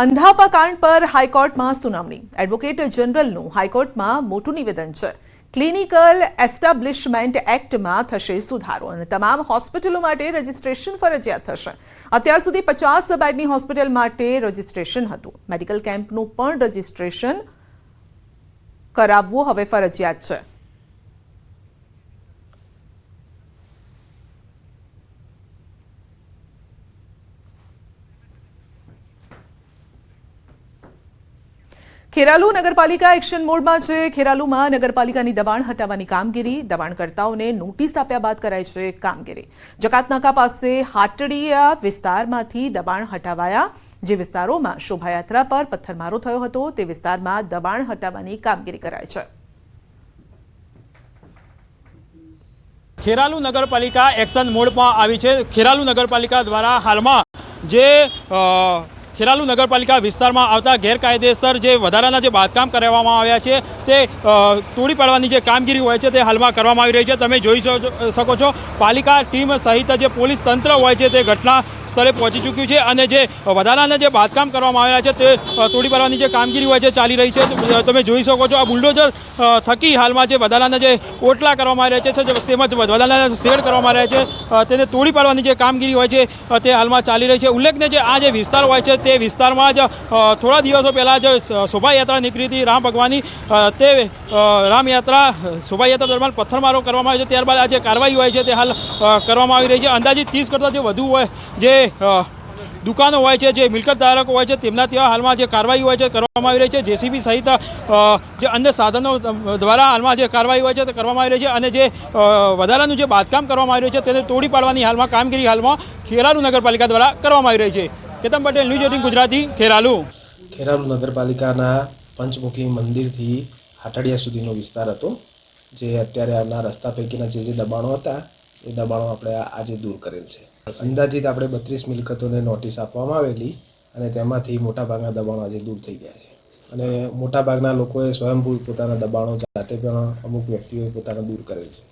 અંધાપા કાંડ પર હાઈકોર્ટમાં સુનાવણી। એડવોકેટ જનરલનું હાઈકોર્ટમાં મોટું નિવેદન છે। ક્લિનિકલ એસ્ટાબ્લિશમેન્ટ એક્ટમાં થશે સુધારો અને તમામ હોસ્પિટલો માટે રજીસ્ટ્રેશન ફરજિયાત થશે। અત્યાર સુધી 50 બેડની હોસ્પિટલ માટે રજીસ્ટ્રેશન હતું। મેડિકલ કેમ્પનું પણ રજીસ્ટ્રેશન કરાવવું હવે ફરજિયાત છે। ખેરાલુ નગરપાલિકા એક્શન મોડમાં છે। ખેરાલુમાં નગરપાલિકાની દબાણ હટાવવાની કામગીરી, દબાણકર્તાઓને નોટિસ આપ્યા બાદ કરાઈ છે કામગીરી। જકાતનાકા પાસે હાટડીયા વિસ્તારમાંથી દબાણ હટાવાયા। જે વિસ્તારોમાં શોભાયાત્રા પર પથ્થરમારો થયો હતો તે વિસ્તારમાં દબાણ હટાવવાની કામગીરી કરાઈ છે। ખેરાલુ નગરપાલિકા એક્શન મોડમાં આવી છે। ખેરાલુ નગરપાલિકા દ્વારા હાલમાં જે ખેરાલુ નગરપાલિકા વિસ્તારમાં આવતા ગેરકાયદેસર જે વધારાના જે બાંધકામ કરવામાં આવ્યા છે તે તોડી પાડવાની જે કામગીરી હોય છે તે હાલમાં કરવામાં આવી રહી છે। તમે જોઈ શકો છો પાલિકા ટીમ સહિત જે પોલીસ તંત્ર હોય છે તે ઘટના સ્થળે પહોંચી ચૂક્યું છે અને જે વધારાના જે બાંધકામ કરવામાં આવ્યા છે તે તોડી પાડવાની જે કામગીરી હોય છે ચાલી રહી છે। તમે જોઈ શકો છો આ બુલડોઝર થકી હાલમાં જે વધારાના જે ઓટલા કરવામાં આવ્યા છે તેમજ વધારાના શેડ કરવામાં આવ્યા છે તેને તોડી પાડવાની જે કામગીરી હોય છે તે હાલમાં ચાલી રહી છે। ઉલ્લેખનીય છે આ જે વિસ્તાર હોય છે તે વિસ્તારમાં જ થોડા દિવસો પહેલાં જ શોભાયાત્રા નીકળી હતી રામ ભગવાનની। તે રામયાત્રા શોભાયાત્રા દરમિયાન પથ્થરમારો કરવામાં આવ્યો છે। ત્યારબાદ આ જે કાર્યવાહી હોય છે તે હાલ કરવામાં આવી રહી છે। અંદાજિત 30 કરતાં જે વધુ હોય જે દુકાનો હોય છે, જે મિલકત ધારકો હોય છે તેમના ત્યાં હાલમાં જે કાર્યવાહી હોય છે કરવામાં આવી રહી છે। જેસીબી સહિત જે અન્ય સાધનો દ્વારા હાલમાં જે કાર્યવાહી હોય છે તે કરવામાં આવી રહી છે અને જે વધારાનું જે બાંધકામ કરવામાં આવી રહ્યું છે તેને તોડી પાડવાની હાલમાં કામગીરી હાલમાં ખેરાલુ નગરપાલિકા દ્વારા કરવામાં આવી રહી છે। કેતન પટેલ, ન્યૂઝ 18 ગુજરાતી, ખેરાલુ। ખેરાલુ નગરપાલિકાના પંચમુખી મંદિરથી હાટડિયા સુધીનો વિસ્તાર હતો જે અત્યારે આવનાર રસ્તા પૈકીના જે દબાણો હતા એ દબાણો આપણે આજે દૂર કરેલ છે। અંદાજિત આપણે 32 મિલકતોને નોટિસ આપવામાં આવેલી અને તેમાંથી મોટાભાગના દબાણો આજે દૂર થઈ ગયા છે અને મોટાભાગના લોકોએ સ્વયંભૂ પોતાના દબાણો જાતે પણ અમુક વ્યક્તિઓએ પોતાના દૂર કરેલ છે।